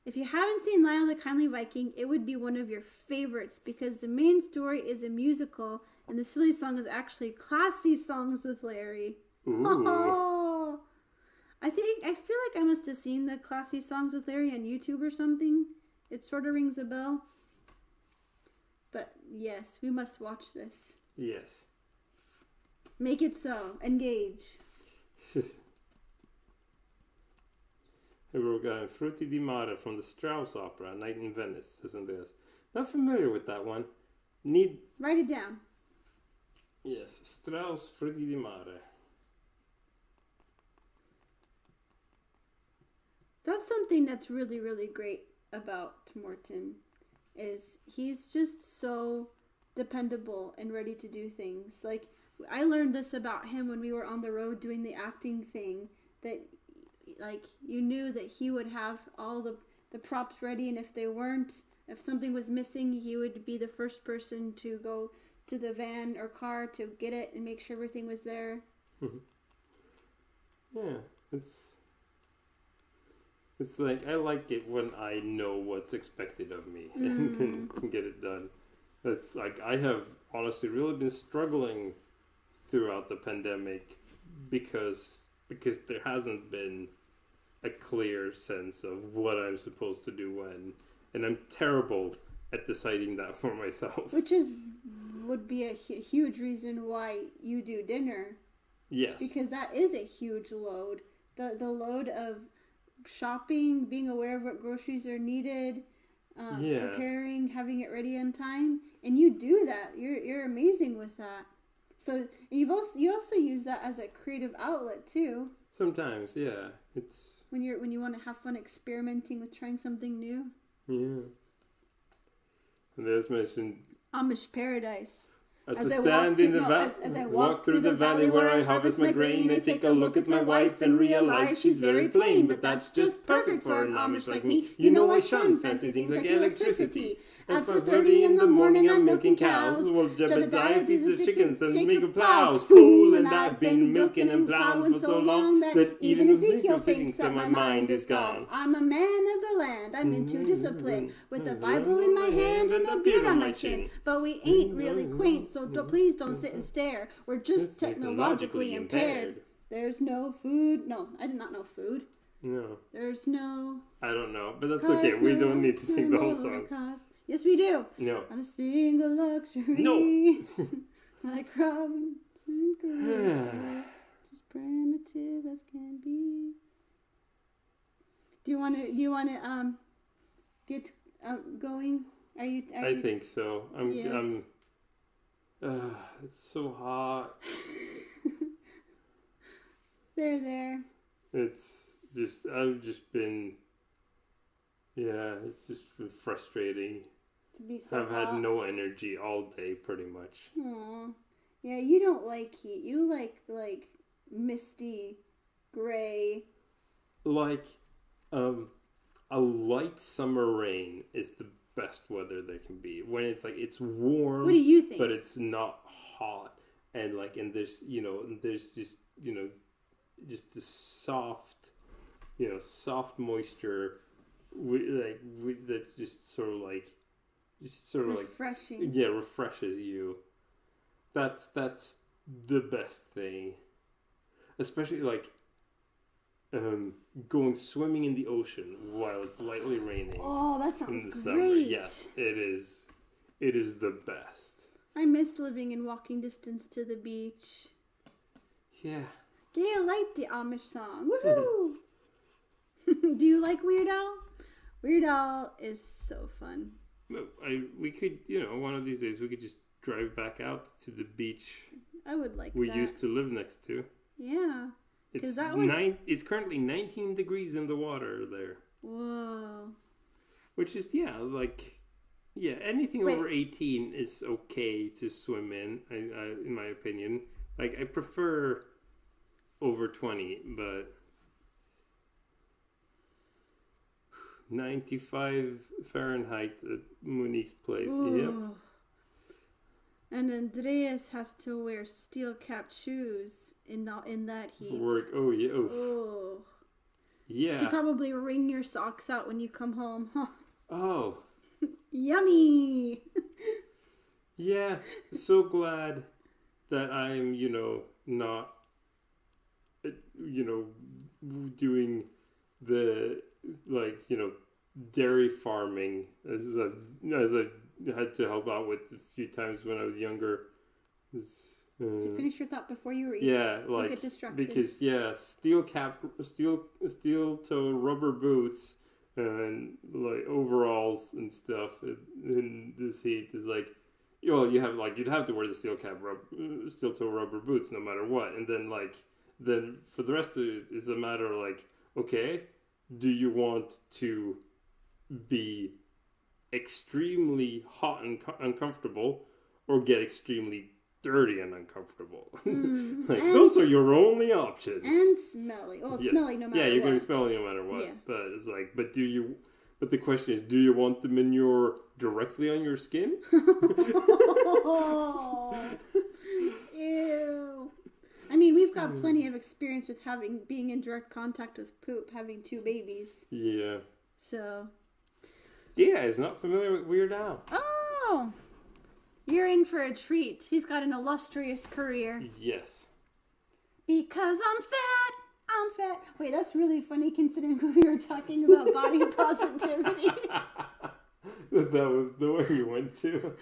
If you haven't seen Lyle the Kindly Viking, it would be one of your favorites because the main story is a musical and the silly song is actually Classy Songs with Larry. Ooh. I feel like I must have seen the Classy Songs with Larry on YouTube or something. It sort of rings a bell. But yes, we must watch this. Yes. Make it so. Engage. We're going Frutti di Mare from the Strauss opera, Night in Venice, says Andreas. Not familiar with that one. Write it down. Yes, Strauss Frutti di Mare. That's something that's really, really great about Morton, is he's just so dependable and ready to do things. Like, I learned this about him when we were on the road doing the acting thing, that, like, you knew that he would have all the props ready, and if they weren't, if something was missing, he would be the first person to go to the van or car to get it and make sure everything was there. Yeah, it's like, I like it when I know what's expected of me and can get it done. It's like, I have honestly really been struggling throughout the pandemic because there hasn't been a clear sense of what I'm supposed to do when. And I'm terrible at deciding that for myself. Which would be a huge reason why you do dinner. Yes. Because that is a huge load. The load of shopping, being aware of what groceries are needed, preparing, having it ready on time, and you do that. You're amazing with that. So you also use that as a creative outlet too. Sometimes, yeah. It's when you want to have fun experimenting with trying something new. Yeah. And there's mentioned Amish paradise. As I stand in the valley, as I walk through the valley where I harvest my grain, I take a look at my wife and realize she's very plain, but that's just perfect for an Amish like me. You know I shun fancy things like electricity. At 4:30 in the morning I'm milking cows. Well, Jebediah feeds the chickens and Mika plows. Fool, and I've been milking and plowing for so long that even Ezekiel thinks that my mind is gone. I'm a man of the land, I'm into discipline, with a Bible in my hand and a beard on my chin. But we ain't really quaint, so please don't sit and stare. We're just technologically impaired. There's no food. No, I did not know food. No. There's no... I don't know, but that's okay. We don't need to sing the whole song. Yes, we do. No. Not a single luxury. No. Like Robinson Crusoe. Just primitive as can be. Do you want to get going? I think so. Yes. It's so hot. They're there. It's just, I've just been, it's just been frustrating. To be so I've had no energy all day, pretty much. Aw. Yeah, you don't like heat. You like misty, gray. Like, a light summer rain is the best weather there can be. When it's like, it's warm. What do you think? But it's not hot. And like, and there's just, just the soft, soft moisture, that's just sort of like, refreshing. Refreshes you. That's the best thing. Especially like, going swimming in the ocean while it's lightly raining. Oh, that sounds in the great. Summer. Yes, it is. It is the best. I miss living in walking distance to the beach. Yeah. Yeah, I like the Amish song. Woohoo! Do you like Weird Al? Weird Al is so fun. We could, one of these days we could just drive back out to the beach. I would like we that. used to live next to. Yeah. It's that was... It's currently 19 degrees in the water there. Whoa. Which is, anything over 18 is okay to swim in, in my opinion. Like, I prefer over 20, but 95 Fahrenheit at Monique's place. Ooh. Yep. And Andreas has to wear steel-capped shoes in that heat. For work. Oh, yeah. Oh. Yeah. You could probably wring your socks out when you come home, huh? Oh. Yummy! Yeah. So glad that I'm, not, doing the, dairy farming as I had to help out with a few times when I was younger. Did you finish your thought before you read? Yeah, you get distracted. Because steel toe rubber boots and like overalls and stuff in this heat is like, you'd have to wear the steel toe rubber boots no matter what, and then for the rest of it is a matter of like, okay, do you want to be extremely hot and uncomfortable, or get extremely dirty and uncomfortable? Those are your only options. And smelly. Well, it's smelly no matter what. Yeah, you're going to be smelly no matter what. Yeah. But it's like, but the question is, do you want the manure directly on your skin? Ew. I mean, we've got plenty of experience with being in direct contact with poop, having 2 babies. Yeah. So. Yeah, is not familiar with Weird Al. Oh! You're in for a treat. He's got an illustrious career. Yes. Because I'm fat. Wait, that's really funny considering when we were talking about body positivity. That was the way you went to.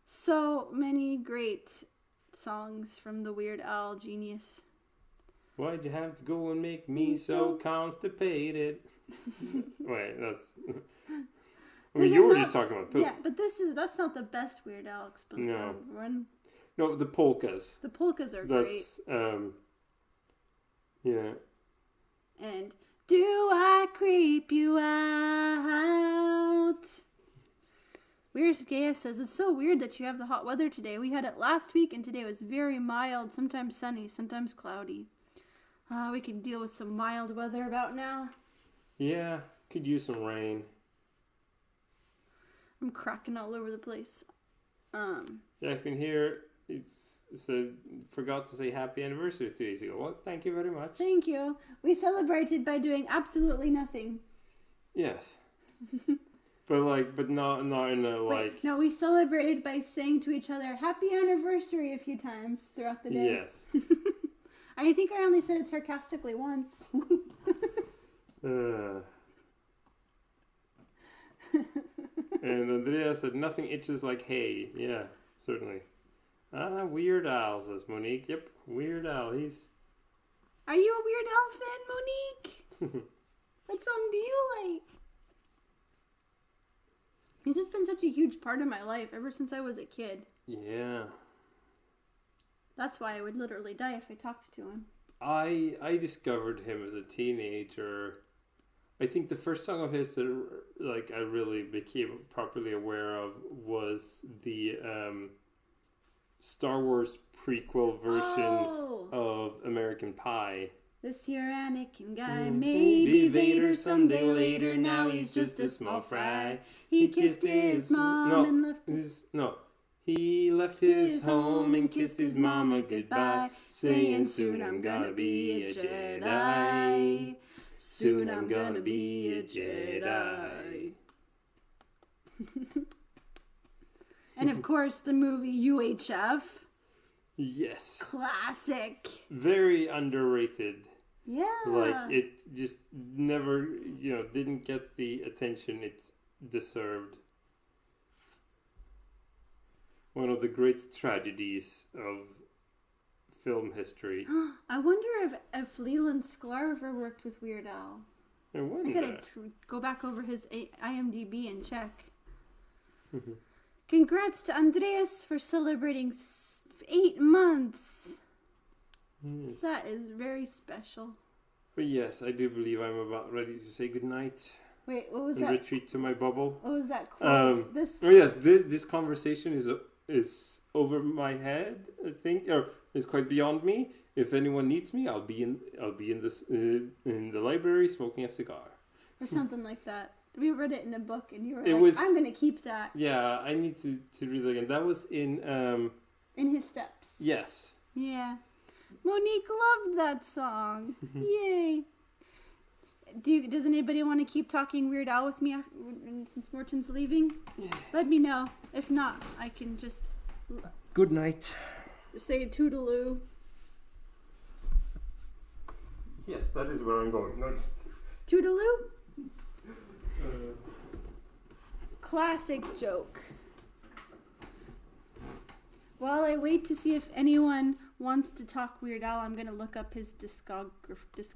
So many great songs from the Weird Al genius. Why'd you have to go and make me so constipated? Wait, that's... I mean, you were just talking about poop. Yeah, but that's not the best Weird Al one. No, the polkas. The polkas are great. Yeah. And do I creep you out? Weird Gaia says, it's so weird that you have the hot weather today. We had it last week and today was very mild, sometimes sunny, sometimes cloudy. We can deal with some mild weather about now. Yeah, could use some rain. I'm cracking all over the place. Yeah, I can hear it said forgot to say happy anniversary 3 days ago. Well, thank you very much. Thank you. We celebrated by doing absolutely nothing. Yes. but not in a like. Wait, no, we celebrated by saying to each other happy anniversary a few times throughout the day. Yes. I think I only said it sarcastically once. And Andrea said, nothing itches like hay. Yeah, certainly. Weird Al, says Monique. Yep, Weird Al. Are you a Weird Al fan, Monique? What song do you like? He's just been such a huge part of my life ever since I was a kid. Yeah. That's why I would literally die if I talked to him. I discovered him as a teenager. I think the first song of his that like I really became properly aware of was the Star Wars prequel version of American Pie. This here Anakin guy may be Vader someday later. Now he's just a small fry. He kissed his mom and left his... He left his home and kissed his mama goodbye, saying soon I'm gonna be a Jedi. Soon I'm gonna be a Jedi. And of course the movie UHF. Yes. Classic. Very underrated. Yeah. Like, it just never, didn't get the attention it deserved. One of the great tragedies of film history. I wonder if Leland Sklar ever worked with Weird Al. I wonder. I gotta go back over his IMDb and check. Congrats to Andreas for celebrating 8 months. Yes. That is very special. But yes, I do believe I'm about ready to say goodnight. Wait, what was and that? Retreat to my bubble. What was that quote? This conversation is over my head, I think, or is quite beyond me. If anyone needs me, I'll be in the library smoking a cigar. Or something like that. We read it in a book, and you were I'm gonna keep that. Yeah, I need to read it again. That was in His Steps. Yes. Yeah. Monique loved that song. Yay. Does anybody want to keep talking Weird Al with me since Morton's leaving? Yeah. Let me know. If not, I can just... Good night. Say toodaloo. Yes, that is where I'm going. Nice. Toodaloo? Classic joke. While I wait to see if anyone wants to talk Weird Al, I'm going to look up his discography.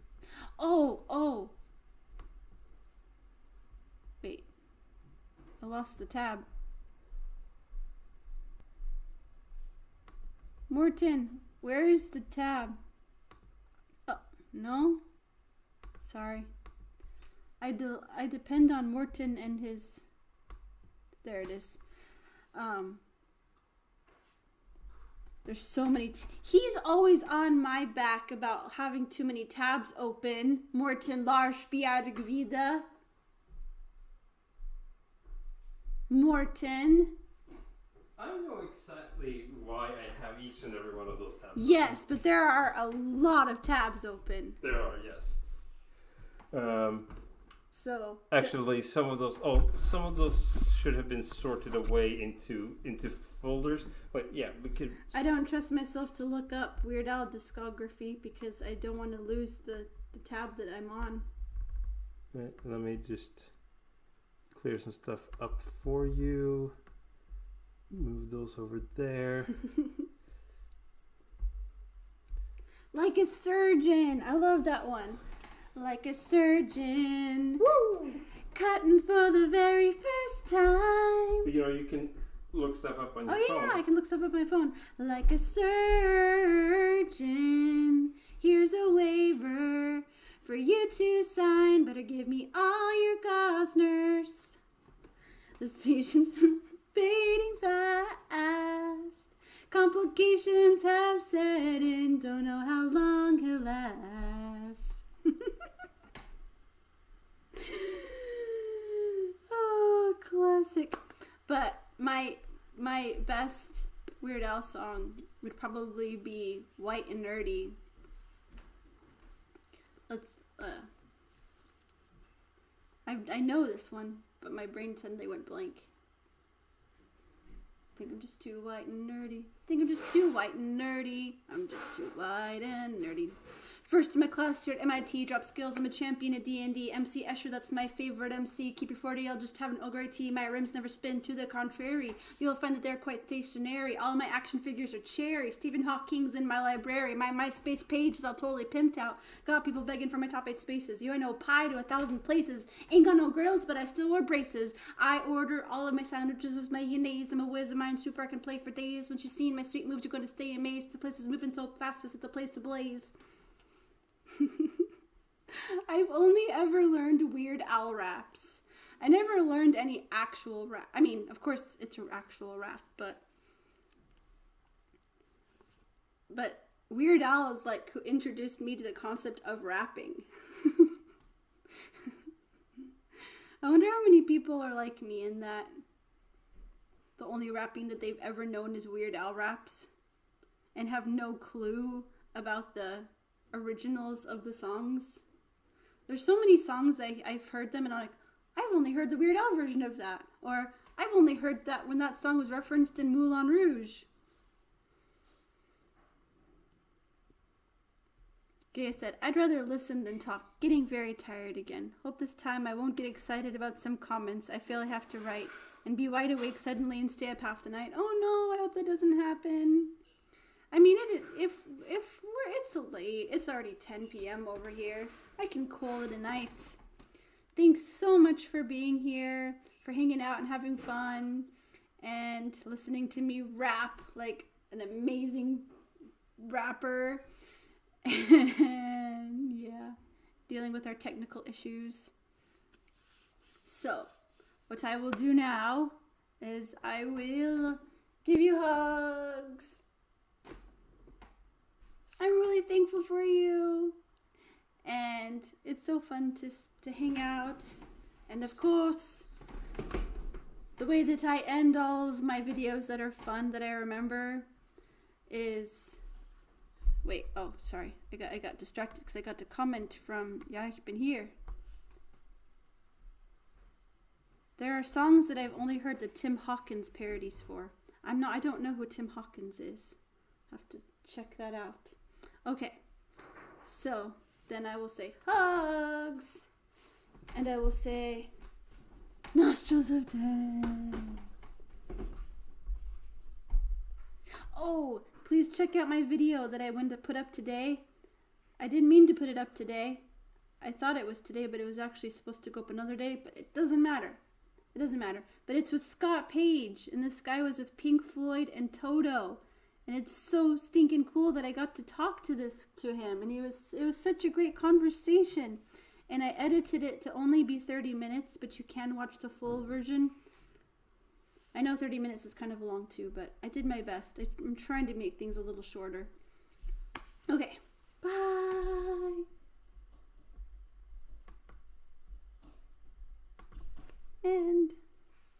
Oh. Wait. I lost the tab. Morton, where is the tab? Oh, no? Sorry. I depend on Morton and his... There it is. There's so many... He's always on my back about having too many tabs open. Morton Lars Bjergvide. Morton. I know exactly why I have each and every one of those tabs. Yes, but there are a lot of tabs open. There are, yes. So actually, some of those should have been sorted away into folders. But yeah, we could. I don't trust myself to look up Weird Al discography because I don't want to lose the tab that I'm on. Let me just clear some stuff up for you. Move those over there. Like a surgeon. I love that one. Like a surgeon. Woo! Cutting for the very first time. But, you can look stuff up on your phone. Oh yeah, I can look stuff up on my phone. Like a surgeon. Here's a waiver for you to sign. Better give me all your gauze, nurse. This patient's fading fast. Complications have set in. Don't know how long he'll last. Oh, classic. But my best Weird Al song would probably be White and Nerdy. I know this one, but my brain suddenly went blank. Think I'm just too white and nerdy. Think I'm just too white and nerdy. I'm just too white and nerdy. First in my class here at MIT, drop skills, I'm a champion at D&D. MC Escher, that's my favorite MC. Keep your 40, I'll just have an ogre tea. My rims never spin, to the contrary. You'll find that they're quite stationary. All my action figures are cherry. Stephen Hawking's in my library. My MySpace page is all totally pimped out. Got people begging for my top 8 spaces. You know, pie to 1,000 places. Ain't got no grills, but I still wear braces. I order all of my sandwiches with mayonnaise. I'm a whiz, a mind super, I can play for days. When she's seen my street moves, you're going to stay amazed. The place is moving so fast, it's the place to blaze. I've only ever learned Weird Al raps. I never learned any actual rap. I mean, of course, it's an actual rap, but Weird Al is like who introduced me to the concept of rapping. I wonder how many people are like me in that the only rapping that they've ever known is Weird Al raps and have no clue about the originals of the songs. There's so many songs that I've heard them and I'm like, I've only heard the Weird Al version of that, or I've only heard that when that song was referenced in Moulin Rouge. Gaya said, I'd rather listen than talk. Getting very tired again. Hope this time I won't get excited about some comments I feel I have to write and be wide awake suddenly and stay up half the night. Oh no, I hope that doesn't happen. I mean, it's late. It's already 10 p.m. over here. I can call it a night. Thanks so much for being here, for hanging out and having fun, and listening to me rap like an amazing rapper. And yeah, dealing with our technical issues. So, what I will do now is I will give you hugs. I'm really thankful for you, and it's so fun to hang out. And of course, the way that I end all of my videos that are fun that I remember is, wait, oh sorry, I got distracted because I got a comment from Ja, ich bin hier. There are songs that I've only heard the Tim Hawkins parodies for. I don't know who Tim Hawkins is. I have to check that out. Okay, so then I will say hugs, and I will say nostrils of death. Oh, please check out my video that I wanted to put up today. I didn't mean to put it up today. I thought it was today, but it was actually supposed to go up another day, but it doesn't matter. It doesn't matter. But it's with Scott Page, and this guy was with Pink Floyd and Toto. And it's so stinking cool that I got to talk to him, and it was such a great conversation. And I edited it to only be 30 minutes, but you can watch the full version. I know 30 minutes is kind of long too, but I did my best. I'm trying to make things a little shorter. Okay, bye. And